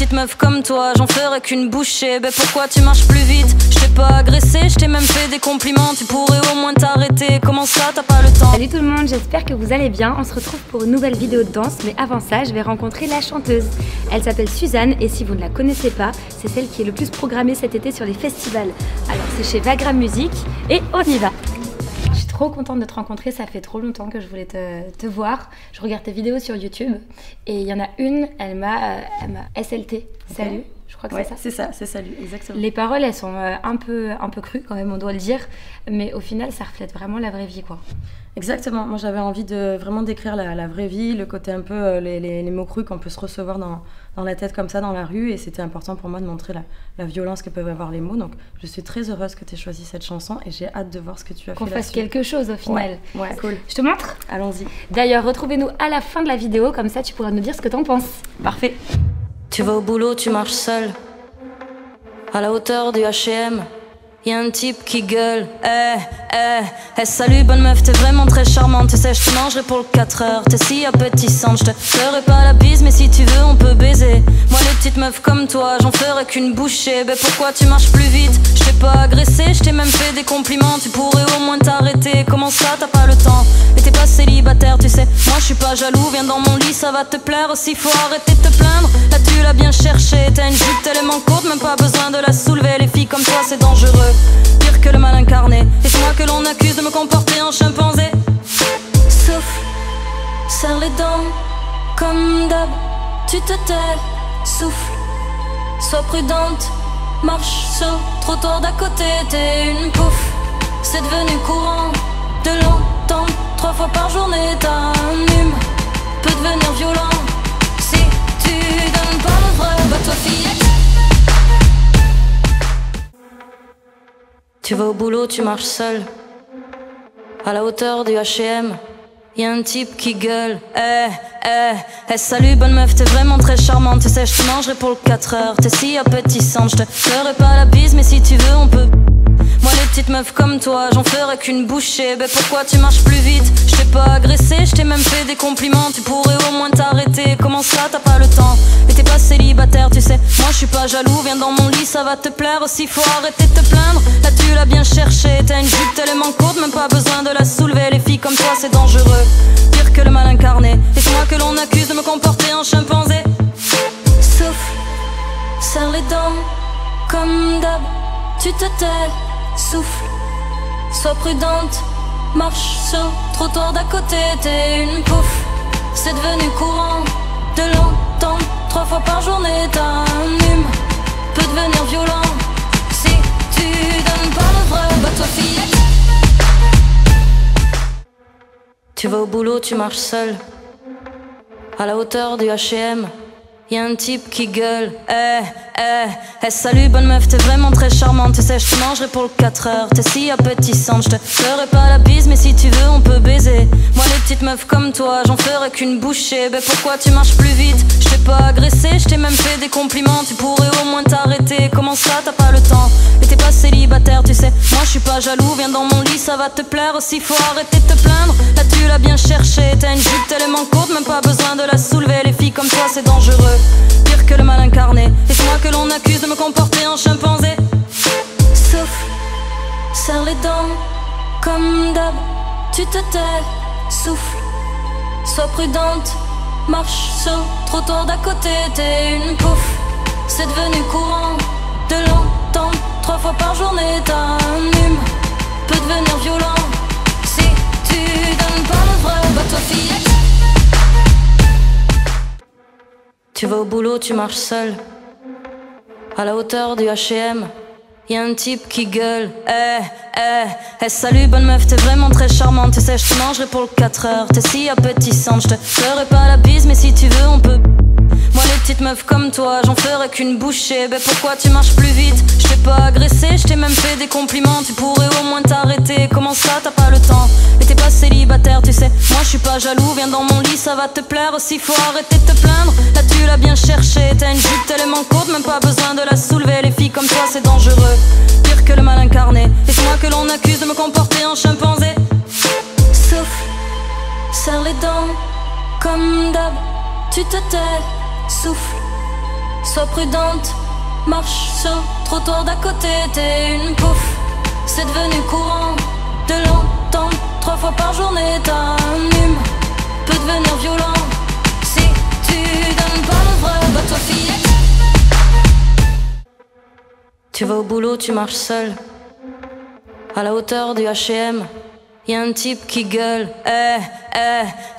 petites meufs comme toi, j'en ferais qu'une bouchée. Ben pourquoi tu marches plus vite? Je t'ai pas agressé, je t'ai même fait des compliments. Tu pourrais au moins t'arrêter, comment ça t'as pas le temps? Salut tout le monde, j'espère que vous allez bien. On se retrouve pour une nouvelle vidéo de danse, mais avant ça je vais rencontrer la chanteuse. Elle s'appelle Suzanne et si vous ne la connaissez pas, c'est celle qui est le plus programmée cet été sur les festivals. Alors c'est chez Vagram Music et on y va. Je suis trop contente de te rencontrer, ça fait trop longtemps que je voulais te voir. Je regarde tes vidéos sur YouTube et il y en a une, elle m'a SLT, salut. Okay. Je crois que c'est ça. C'est salut, exactement. Les paroles, elles sont un peu crues quand même, on doit le dire, mais au final, ça reflète vraiment la vraie vie, quoi. Exactement. Moi, j'avais envie de vraiment décrire la vraie vie, le côté un peu les mots crus qu'on peut se recevoir dans la tête comme ça dans la rue, et c'était important pour moi de montrer la violence que peuvent avoir les mots. Donc, je suis très heureuse que tu aies choisi cette chanson et j'ai hâte de voir ce que tu as fait. Qu'on fasse quelque chose au final. Ouais, cool. Je te montre? Allons-y. D'ailleurs, retrouvez-nous à la fin de la vidéo, comme ça, tu pourras nous dire ce que t'en penses. Parfait. Tu vas au boulot, tu marches seul, à la hauteur du H&M. Y'a un type qui gueule, salut bonne meuf, t'es vraiment très charmante. Tu sais, je te mangerai pour le 4 heures. T'es si appétissante, je te ferai pas la bise, mais si tu veux, on peut baiser. Moi, les petites meufs comme toi, j'en ferai qu'une bouchée. Ben pourquoi tu marches plus vite? Je t'ai pas agressé, je t'ai même fait des compliments. Tu pourrais au moins t'arrêter, comment ça t'as pas le temps? Mais t'es pas célibataire, tu sais, moi je suis pas jaloux. Viens dans mon lit, ça va te plaire aussi, faut arrêter de te plaindre. Là tu l'as bien cherché, t'as une jupe tellement courte, même pas besoin de la soulever. Les filles comme toi c'est dangereux, pire que le mal incarné. Et c'est moi que l'on accuse de me comporter en chimpanzé. Souffle, serre les dents, comme d'hab, tu te tais. Souffle, sois prudente, marche sur le trottoir d'à côté. T'es une pouffe, c'est devenu courant de l'entendre 3 fois par journée. T'as un hume, peut devenir violent si tu donnes pas le vrai. Bah toi fillette, tu vas au boulot, tu marches seul, à la hauteur du H&M. Y'a un type qui gueule, salut bonne meuf, t'es vraiment très charmante. Tu sais, je te mangerai pour le 4 heures. T'es si appétissante, je te ferai pas la bise, mais si tu veux, on peut. Moi, les petites meufs comme toi, j'en ferai qu'une bouchée. Ben pourquoi tu marches plus vite? Je t'ai pas agressé, je t'ai même fait des compliments. Tu pourrais au moins t'arrêter, comment ça t'as pas le temps? Mais t'es pas célibataire, tu sais, moi je suis pas jaloux. Viens dans mon lit, ça va te plaire aussi, faut arrêter de te plaindre. Là tu l'as bien cherché, t'as une jupe tellement courte, même pas besoin de la soulever. Les filles comme toi c'est dangereux, pire que le mal incarné. Et c'est moi que l'on accuse de me comporter en chimpanzé. Souffle, serre les dents, comme d'hab, tu te tais. Souffle, sois prudente, marche sur le trottoir d'à côté. T'es une pouffe, c'est devenu courant de l'entendre 3 fois par journée. T'as un hume, peut devenir violent si tu donnes pas le vrai. Bah toi fillette, tu vas au boulot, tu marches seul, à la hauteur du H&M. Y'a un type qui gueule, salut bonne meuf, t'es vraiment très charmante. Tu sais, je te mangerai pour le 4 heures. T'es si appétissante, je te ferai pas la bise, mais si tu veux, on peut baiser. Moi, les petites meufs comme toi, j'en ferai qu'une bouchée. Ben pourquoi tu marches plus vite? Je t'ai pas agressé, je t'ai même fait des compliments. Tu pourrais au moins t'arrêter, comment ça t'as pas le temps? Mais t'es pas célibataire, tu sais, moi je suis pas jaloux. Viens dans mon lit, ça va te plaire aussi, faut arrêter de te plaindre. Là tu l'as bien cherché, t'as une jupe tellement courte, même pas besoin de la soulever. Les filles comme toi c'est dangereux, pire que le mal incarné. Et c'est moi que l'on accuse de me comporter en chimpanzé. Souffle, serre les dents, comme d'hab, tu te tais. Souffle, sois prudente, marche sur le trottoir d'à côté. T'es une pouffe, c'est devenu courant de l'entendre 3 fois par journée. T'as un hume, peut devenir violent si tu donnes pas le vrai. Bah toi fillette, tu vas au boulot, tu marches seul, à la hauteur du H&M. Y'a un type qui gueule, salut bonne meuf, t'es vraiment très charmante. Tu sais, je te mangerai pour le 4 heures. T'es si appétissante, je te ferai pas la bise, mais si tu veux, on peut. Moi, les petites meufs comme toi, j'en ferai qu'une bouchée. Ben pourquoi tu marches plus vite? Je t'ai pas agressé, je t'ai même fait des compliments. Tu pourrais au moins t'arrêter, comment ça t'as pas le temps? Mais t'es pas célibataire, tu sais, moi je suis pas jaloux. Viens dans mon lit, ça va te plaire aussi, faut arrêter de te plaindre. Là tu l'as bien cherché, t'as une jupe tellement courte, même pas besoin de la soulever. Les filles comme toi c'est dangereux, pire que le mal incarné. Et c'est moi que l'on accuse de me comporter en chimpanzé. Souffle, serre les dents, comme d'hab, tu te tais. Souffle, sois prudente, marche sur le trottoir d'à côté, t'es une pouffe. C'est devenu courant de l'entendre 3 fois par journée. Ta hume peut devenir violent si tu donnes pas le vrai. Bah toi fillette, tu vas au boulot, tu marches seul à la hauteur du H&M. Y'a un type qui gueule,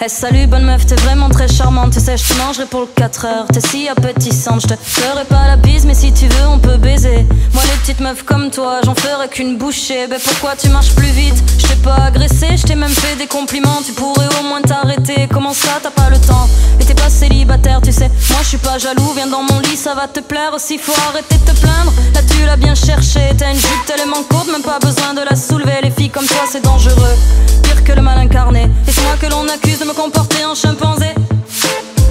salut bonne meuf, t'es vraiment très charmante. Tu sais, je te mangerai pour le 4 heures. T'es si appétissante, je te ferai pas la bise, mais si tu veux, on peut baiser. Moi, les petites meufs comme toi, j'en ferai qu'une bouchée. Ben pourquoi tu marches plus vite? Je t'ai pas agressé, je t'ai même fait des compliments. Tu pourrais au moins t'arrêter. Comment ça, t'as pas le temps? Et t'es pas célibataire, tu sais. Moi, je suis pas jaloux, viens dans mon lit, ça va te plaire aussi. Faut arrêter de te plaindre, là tu l'as bien cherché. T'as une jupe tellement courte, même pas besoin de la soulever. Les filles comme toi, c'est dangereux, pire que le mal incarné. Et c'est moi que l'on accuse de me comporter en chimpanzé.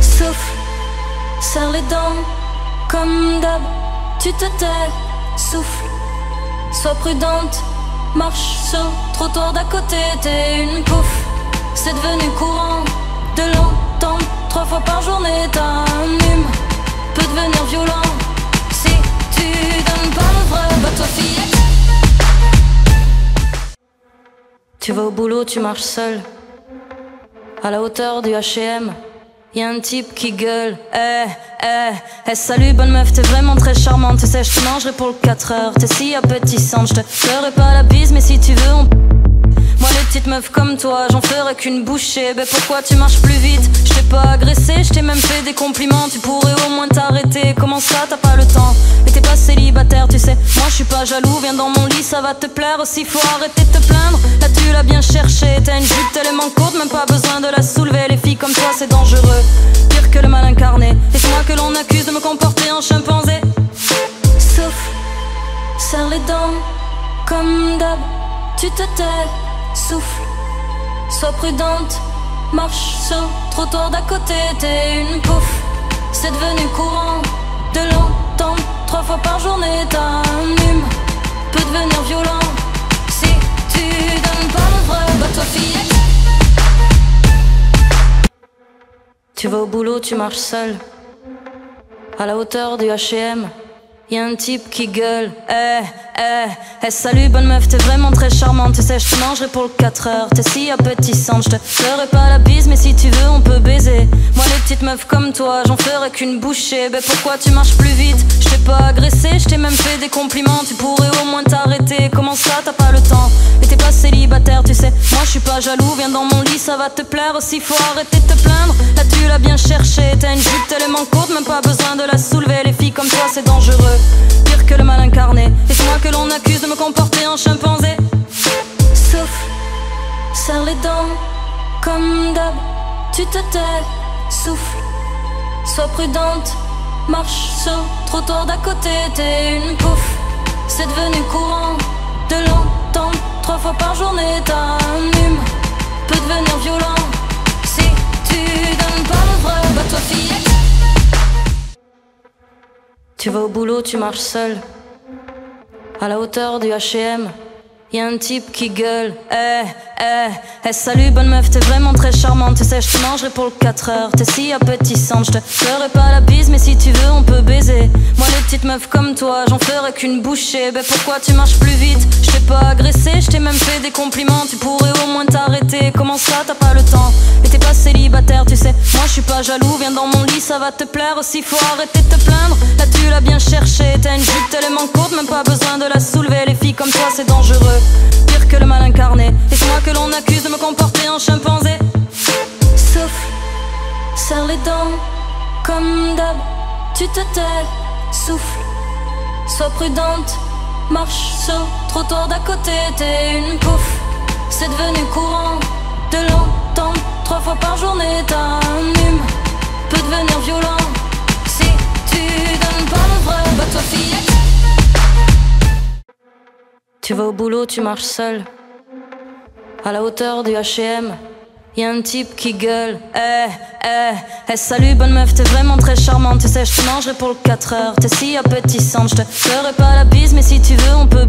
Souffle, serre les dents, comme d'hab, tu te tais. Souffle, sois prudente, marche sur le trottoir d'à côté, t'es une pouffe. C'est devenu courant de l'entendre 3 fois par journée. Ta hume peut devenir violent si tu donnes pas le vrai. Bah toi fillette, tu vas au boulot, tu marches seul à la hauteur du H&M. Y'a un type qui gueule, salut bonne meuf, t'es vraiment très charmante. Tu sais, je te mangerai pour le 4 heures. T'es si appétissante, je te ferai pas la bise, mais si tu veux, on... Moi, les petites meufs comme toi, j'en ferai qu'une bouchée. Ben pourquoi tu marches plus vite? Je t'ai pas agressé, je t'ai même fait des compliments. Tu pourrais au moins t'arrêter. Comment ça, t'as pas le temps? Et t'es pas célibataire, tu sais. Moi, je suis pas jaloux, viens dans mon lit, ça va te plaire aussi. Faut arrêter de te plaindre, là tu l'as bien cherché. T'as une jupe tellement courte, même pas besoin de la soulever. Les filles comme toi, c'est dangereux, pire que le mal incarné. Et c'est moi que l'on accuse de me comporter en chimpanzé. Souffle, serre les dents, comme d'hab, tu te tais. Souffle, sois prudente, marche sur le trottoir d'à côté, t'es une pouffe. C'est devenu courant de l'entendre 3 fois par journée. Ta hume peut devenir violent si tu donnes pas le vrai. Bah toi fillette, tu vas au boulot, tu marches seul à la hauteur du H&M. Y'a un type qui gueule, salut bonne meuf, t'es vraiment très charmante. Tu sais, je te mangerai pour le 4 heures. T'es si appétissante, je te ferai pas la bise, mais si tu veux, on peut baiser. Moi, les petites meufs comme toi, j'en ferai qu'une bouchée. Ben pourquoi tu marches plus vite? Je t'ai pas agressé, je t'ai même fait des compliments. Tu pourrais au moins t'arrêter. Comment ça, t'as pas le temps? Et t'es pas célibataire, tu sais. Moi, je suis pas jaloux, viens dans mon lit, ça va te plaire aussi. Faut arrêter de te plaindre, là tu l'as bien cherché. T'as une jupe tellement courte, même pas besoin de la soulever. Les filles comme toi, c'est dangereux, pire que le mal incarné. Et c'est moi que l'on accuse de me comporter en chimpanzé. Souffle, serre les dents, comme d'hab, tu te tais. Souffle, sois prudente, marche sur le trottoir d'à côté, t'es une pouffe. C'est devenu courant de l'entendre 3 fois par journée. Ta hume peut devenir violent si tu donnes pas le vrai. Bah toi fillette, tu vas au boulot, tu marches seul à la hauteur du H&M. Y'a un type qui gueule, salut bonne meuf, t'es vraiment très charmante. Tu sais, je te mangerai pour le 4 heures. T'es si appétissante, je te ferai pas la bise, mais si tu veux, on peut baiser. Moi, les petites meufs comme toi, j'en ferai qu'une bouchée. Ben pourquoi tu marches plus vite? Je t'ai pas agressé, je t'ai même fait des compliments. Tu pourrais au moins t'arrêter. Comment ça, t'as pas le temps? Et t'es pas célibataire, tu sais. Moi, je suis pas jaloux, viens dans mon lit, ça va te plaire aussi. Faut arrêter de te plaindre, là tu l'as bien cherché. T'as une jupe tellement courte, même pas besoin de la soulever. Les filles comme toi, c'est dangereux, pire que le mal incarné. Et c'est moi que l'on accuse de me comporter en chimpanzé. Souffle, serre les dents, comme d'hab, tu te tais. Souffle, sois prudente, marche sur le trottoir d'à côté, t'es une pouffe. C'est devenu courant de l'entendre 3 fois par journée. Ta hume peut devenir violent si tu donnes pas le vrai. Bah toi fillette, tu vas au boulot, tu marches seul à la hauteur du H&M. Y'a un type qui gueule, salut bonne meuf, t'es vraiment très charmante. Tu sais, je te mangerai pour le 4 heures. T'es si appétissante, je te ferai pas la bise, mais si tu veux, on peut...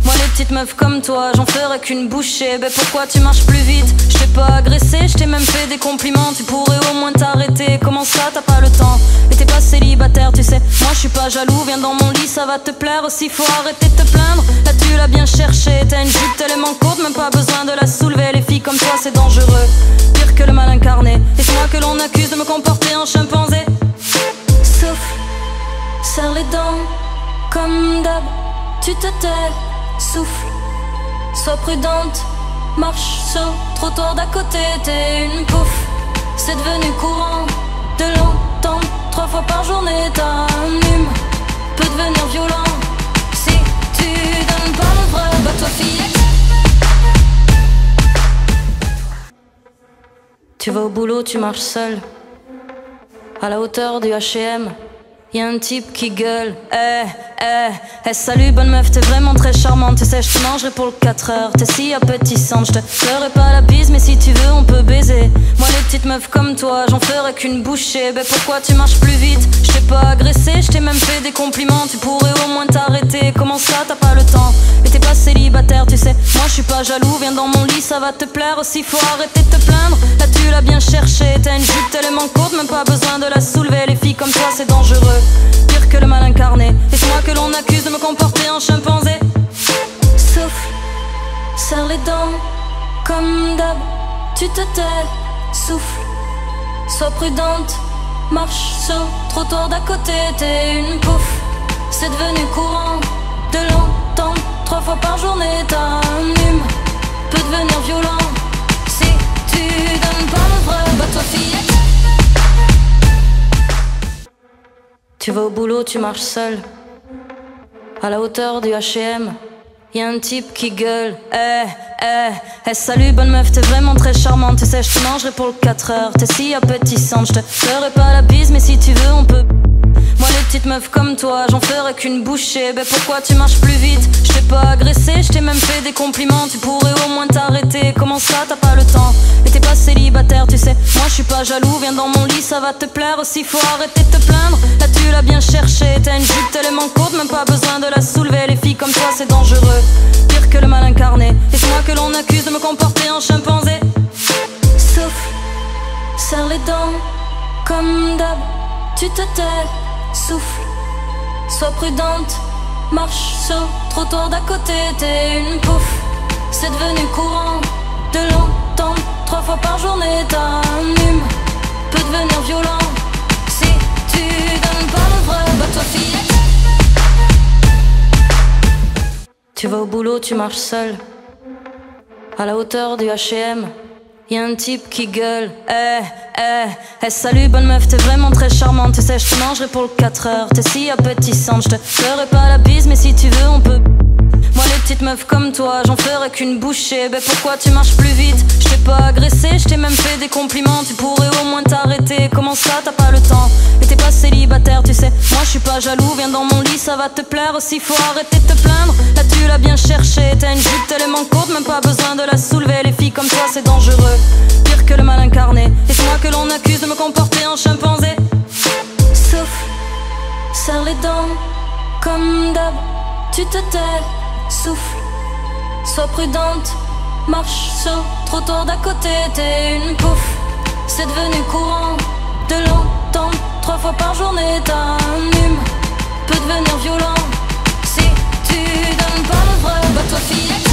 Moi les petites meufs comme toi, j'en ferai qu'une bouchée. Ben pourquoi tu marches plus vite? Je t'ai pas agressé, je t'ai même fait des compliments. Tu pourrais au moins t'arrêter, comment ça t'as pas le temps? Et t'es pas célibataire, tu sais, moi je suis pas jaloux. Viens dans mon lit, ça va te plaire aussi, faut arrêter de te plaindre. Là tu l'as bien cherché, t'as une jupe tellement courte, même pas besoin de la soulever. Les filles comme toi c'est dangereux, pire que le mal incarné. Et c'est moi que l'on accuse de me comporter en chimpanzé. Souffle, serre les dents, comme d'hab, tu te tais. Souffle, sois prudente, marche sur le trottoir d'à côté. T'es une pouffe, c'est devenu courant de l'entendre 3 fois par journée. Ta hume peut devenir violent si tu donnes pas le vrai. Bah toi fillette, tu vas au boulot, tu marches seule à la hauteur du H&M. Y'a un type qui gueule, salut bonne meuf, t'es vraiment très charmante. Tu sais, je te mangerai pour le 4 heures, t'es si appétissante. Je te ferai pas la bise, mais si tu veux, on peut baiser. Moi, les petites meufs comme toi, j'en ferai qu'une bouchée. Ben pourquoi tu marches plus vite? Je t'ai pas agressé, je t'ai même fait des compliments. Tu pourrais au moins t'arrêter, comment ça t'as pas le temps? Et t'es pas célibataire, tu sais, moi je suis pas jaloux. Viens dans mon lit, ça va te plaire aussi, faut arrêter de te plaindre. Là tu l'as bien cherché, t'as une jupe tellement courte, même pas besoin de la soulever. Les filles comme toi c'est dangereux, pire que le mal incarné. Et c'est moi que l'on accuse de me comporter en chimpanzé. Souffle, serre les dents, comme d'hab, tu te tais. Souffle, sois prudente, marche sur le trottoir d'à côté. T'es une pouffe, c'est devenu courant de l'entendre 3 fois par journée. Ta hume peut devenir violent si tu donnes pas le vrai. Bah toi fillette, tu vas au boulot, tu marches seule à la hauteur du H&M. Y'a un type qui gueule, salut bonne meuf, t'es vraiment très charmante. Tu sais, je te mangerai pour le 4 heures, t'es si appétissante. Je te ferai pas la bise, mais si tu veux, on peut. Moi les petites meufs comme toi, j'en ferai qu'une bouchée. Ben pourquoi tu marches plus vite? Je t'ai pas agressé, je t'ai même fait des compliments. Tu pourrais au moins t'arrêter, comment ça t'as pas le temps? Et t'es pas célibataire, tu sais, moi je suis pas jaloux. Viens dans mon lit, ça va te plaire aussi, faut arrêter de te plaindre. Là tu l'as bien cherché, t'as une jupe tellement courte, même pas besoin de la soulever. Les filles comme toi c'est dangereux, pire que le mal incarné. Et c'est moi que l'on accuse de me comporter en chimpanzé. Souffle, serre les dents, comme d'hab, tu te tais. Souffle, sois prudente, marche sur le trottoir d'à côté. T'es une pouffe, c'est devenu courant de l'entendre 3 fois par journée. Ta hume peut devenir violent si tu donnes pas le vrai. Bah toi fillette, tu vas au boulot, tu marches seule à la hauteur du H&M. Y'a un type qui gueule, salut bonne meuf, t'es vraiment très charmante. Tu sais, je te mangerai pour le 4 heures, t'es si appétissante. Je te ferai pas la bise, mais si tu veux, on peut. Moi les petites meufs comme toi, j'en ferai qu'une bouchée. Ben pourquoi tu marches plus vite? Je t'ai pas agressé, je t'ai même fait des compliments. Tu pourrais au moins t'arrêter, comment ça t'as pas le temps? Et t'es pas célibataire, tu sais, moi je suis pas jaloux. Viens dans mon lit, ça va te plaire aussi, faut arrêter de te plaindre. Là tu l'as bien cherché, t'as une jupe tellement courte, même pas besoin de la soulever. Les filles comme toi c'est dangereux, pire que le mal incarné. Et c'est moi que l'on accuse de me comporter en chimpanzé. Souffle, serre les dents, comme d'hab, tu te tais. Souffle, sois prudente, marche sur le trottoir d'à côté. T'es une pouffe, c'est devenu courant de l'entendre 3 fois par journée. Ta hume peut devenir violent si tu donnes pas le vrai. Bah toi fillette,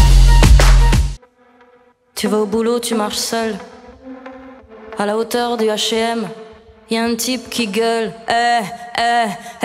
tu vas au boulot, tu marches seule à la hauteur du H&M. Y'a un type qui gueule,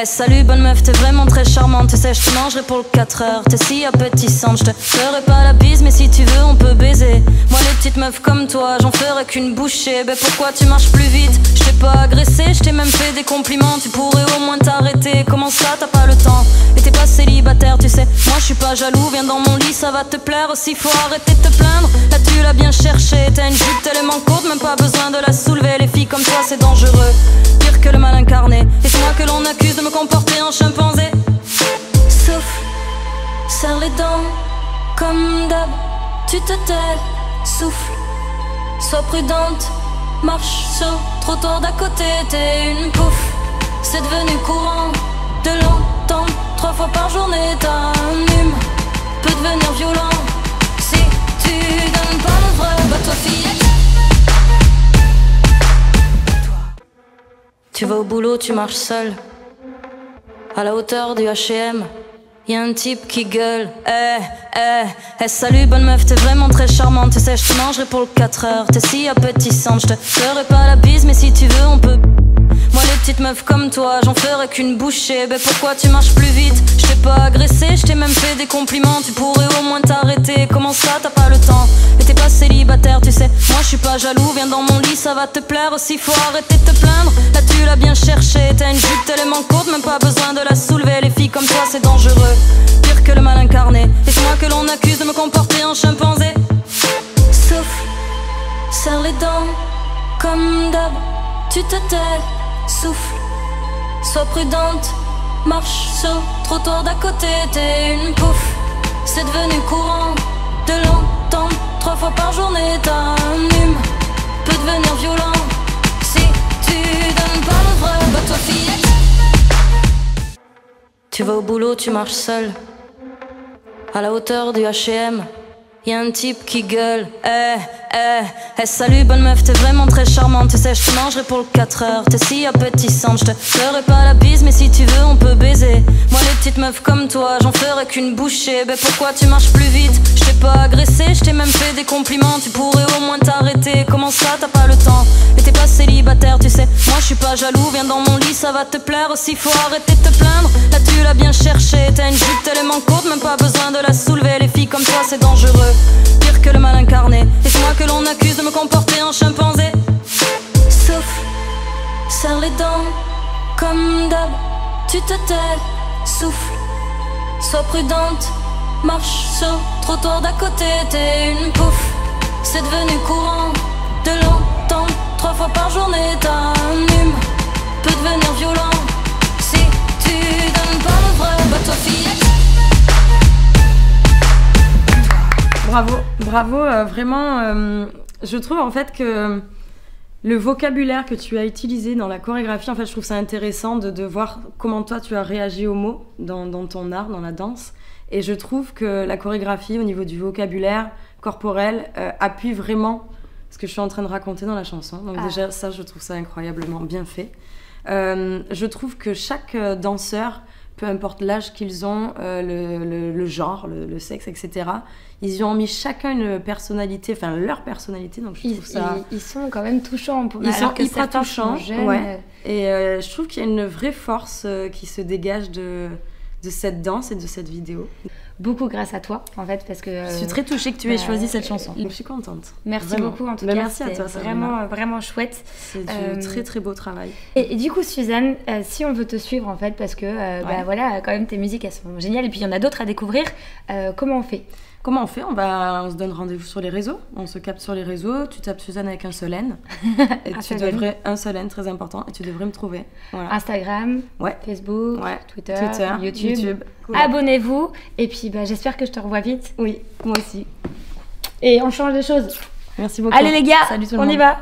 salut bonne meuf, t'es vraiment très charmante. Tu sais, je te mangerai pour le 4 heures, t'es si appétissante. Je te ferai pas la bise, mais si tu veux, on peut baiser. Moi les petites meufs comme toi, j'en ferai qu'une bouchée. Ben pourquoi tu marches plus vite? Je t'ai pas agressé, je t'ai même fait des compliments. Tu pourrais au moins t'arrêter, comment ça t'as pas le temps? Et t'es pas célibataire, tu sais, moi je suis pas jaloux. Viens dans mon lit, ça va te plaire aussi, faut arrêter de te plaindre. Là tu l'as bien cherché, t'as une jupe tellement courte, même pas besoin de la soulever. Les filles comme toi c'est dangereux, pire que le mal incarné. Et c'est moi que l'on accuse de me comporter en chimpanzé. Souffle, serre les dents, comme d'hab, tu te tais. Souffle, sois prudente, marche sur le trottoir d'à côté. T'es une pouffe, c'est devenu courant de l'entendre 3 fois par journée. Ta hume peut devenir violent si tu donnes pas le vrai. Bah toi fillette, tu vas au boulot, tu marches seul à la hauteur du H&M. Y'a un type qui gueule, salut bonne meuf, t'es vraiment très charmante. Tu sais, je te mangerai pour le 4 heures. T'es si appétissante, je te ferai pas la bise, mais si tu veux, on peut. Moi, les petites meufs comme toi, j'en ferai qu'une bouchée. Ben pourquoi tu marches plus vite? Je t'ai pas agressé, je t'ai même fait des compliments. Tu pourrais au moins t'arrêter. Comment ça, t'as pas le temps? Et t'es pas célibataire, tu sais. Moi, je suis pas jaloux, viens dans mon lit, ça va te plaire aussi. Faut arrêter de te plaindre. Là, tu l'as bien cherché. T'as une jupe tellement courte, même pas besoin de la soulever. Les filles comme toi, c'est dangereux. Pire que le mal incarné. Et c'est moi que l'on accuse de me comporter en chimpanzé. Souffle, serre les dents, comme d'hab, tu te tais. Souffle, sois prudente, marche sur le trottoir d'à côté. T'es une pouffe, c'est devenu courant de l'entendre 3 fois par journée. T'as un hume, peut devenir violent si tu donnes pas le vrai. Bah toi fillette, tu vas au boulot, tu marches seul à la hauteur du H&M. Y'a un type qui gueule, salut bonne meuf, t'es vraiment très charmante. Tu sais, je te mangerai pour le 4 heures. T'es si appétissante, je te ferai pas la bise, mais si tu veux, on peut baiser. Moi, les petites meufs comme toi, j'en ferai qu'une bouchée. Ben pourquoi tu marches plus vite? Je t'ai pas agressé, je t'ai même fait des compliments. Tu pourrais au moins t'arrêter. Comment ça, t'as pas le temps? Et t'es pas célibataire, tu sais. Moi, je suis pas jaloux, viens dans mon lit, ça va te plaire aussi. Faut arrêter de te plaindre. Là, tu l'as bien cherché. T'as une jupe tellement courte, même pas besoin de la soulever. Les filles comme toi, c'est dangereux. Pire que le mal incarné. Et c'est moi que l'on accuse de me comporter en chimpanzé. Souffle, serre les dents, comme d'hab, tu te tais. Souffle, sois prudente, marche sur le trottoir d'à côté. T'es une pouffe, c'est devenu courant de l'entendre 3 fois par journée. T'as un hume, peut devenir violent si tu donnes pas le vrai. Bah toi fillette, Bravo, bravo, vraiment, je trouve en fait que le vocabulaire que tu as utilisé dans la chorégraphie, en fait, je trouve ça intéressant de voir comment toi tu as réagi aux mots dans ton art, dans la danse. Et je trouve que la chorégraphie, au niveau du vocabulaire corporel, appuie vraiment ce que je suis en train de raconter dans la chanson. Donc déjà, ça, je trouve ça incroyablement bien fait. Je trouve que chaque danseur, peu importe l'âge qu'ils ont, le genre, le sexe, etc., ils y ont mis chacun une personnalité, enfin leur personnalité, donc je trouve ça... Ils sont quand même touchants. Ils sont hyper touchants. Ouais. Et je trouve qu'il y a une vraie force qui se dégage de cette danse et de cette vidéo. Beaucoup grâce à toi, en fait, parce que... Je suis très touchée que tu aies choisi cette chanson. Je suis contente. Merci vraiment. beaucoup, en tout cas. Merci à toi, vraiment, vraiment chouette. C'est du très, très beau travail. Et du coup, Suzanne, si on veut te suivre, en fait, parce que, bah, voilà, quand même, tes musiques, elles sont géniales, et puis il y en a d'autres à découvrir, comment on fait? Comment on fait? On se donne rendez-vous sur les réseaux, on se capte sur les réseaux, tu tapes Suzanne avec un seul N, et un seul N, très important, et tu devrais me trouver. Voilà. Instagram, Facebook, Twitter, YouTube. Cool. Abonnez-vous, et puis bah, j'espère que je te revois vite. Oui, moi aussi. Et on change des choses. Merci beaucoup. Allez les gars, salut tout le on monde. y va.